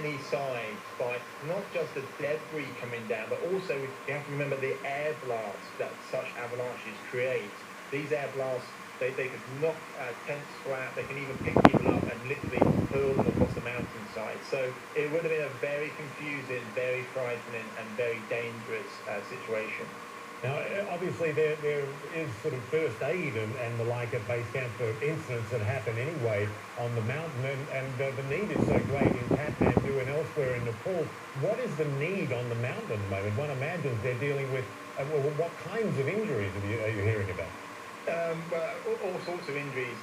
many sides by not just the debris coming down, but also you have to remember the air blasts that such avalanches create. These air blasts, they could knock tents flat, they can even pick people up and literally hurl them across the mountainside. So it would have been a very confusing, very frightening and very dangerous situation. Now, obviously, there is sort of first aid and the like at base camp for incidents that happen anyway on the mountain, and the need is so great in Kathmandu and elsewhere in Nepal. What is the need on the mountain at the moment? One imagines they're dealing with, what kinds of injuries are you hearing about? Well, all sorts of injuries.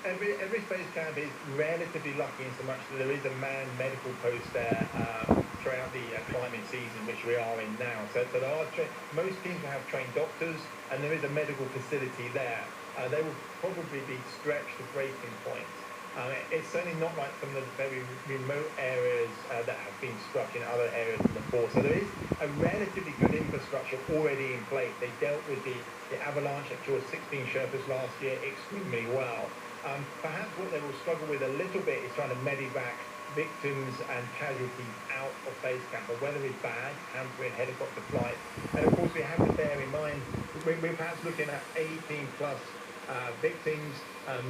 Every space camp is relatively lucky in so much that there is a manned medical post there throughout the climbing season, which we are in now. So there are most teams will have trained doctors, and there is a medical facility there. They will probably be stretched to breaking points. It's certainly not like some of the very remote areas that have been struck in other areas of Nepal. So there is a relatively good infrastructure already in place. They dealt with the avalanche that killed 16 Sherpas last year extremely well. Perhaps what they will struggle with a little bit is trying to medevac victims and casualties out of base camp. The weather is bad, hampering helicopter flights. And of course we have to bear in mind, we're perhaps looking at 18 plus victims,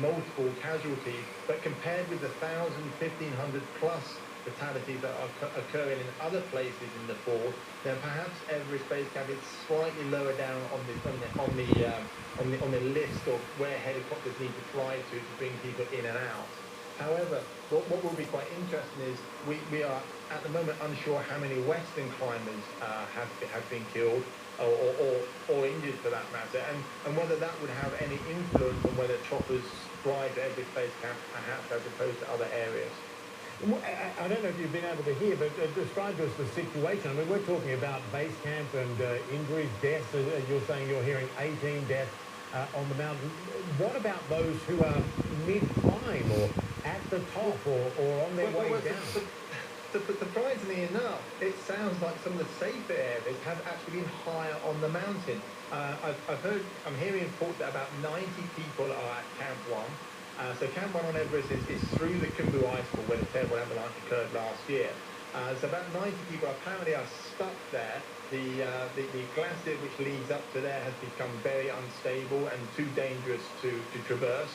multiple casualties, but compared with the 1,000, 1,500 plus fatalities that are occurring in other places in Nepal, then perhaps Everest Base Camp is slightly lower down on the list of where helicopters need to fly to bring people in and out. However, what will be quite interesting is we are at the moment unsure how many Western climbers have been killed or injured for that matter, and whether that would have any influence on whether choppers fly to Everest Base Camp perhaps as opposed to other areas. I don't know if you've been able to hear, but describe to us the situation. I mean, we're talking about base camp and injuries, deaths. You're saying you're hearing 18 deaths on the mountain. What about those who are mid-climb or at the top or on their way down? Surprisingly enough, it sounds like some of the safer areas have actually been higher on the mountain. I'm hearing reports that about 90 people are at Camp 1. So Camp 1 on Everest is through the Khumbu Icefall where the terrible avalanche occurred last year. So about 90 people apparently are stuck there. The glacier which leads up to there has become very unstable and too dangerous to traverse.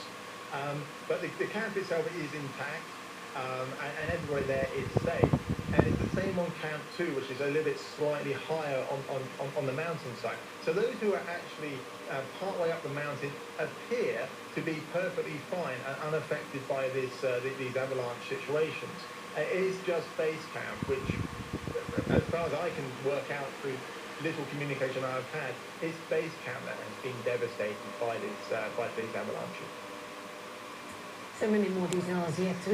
But the camp itself is intact, and everybody there is safe. And it's the same on Camp 2, which is a little bit slightly higher on the mountainside. So those who are actually partway up the mountain appear to be perfectly fine and unaffected by these avalanche situations. It is just base camp, which, as far as I can work out through little communication I've had, it's base camp that has been devastated by these avalanches. So many more details yet to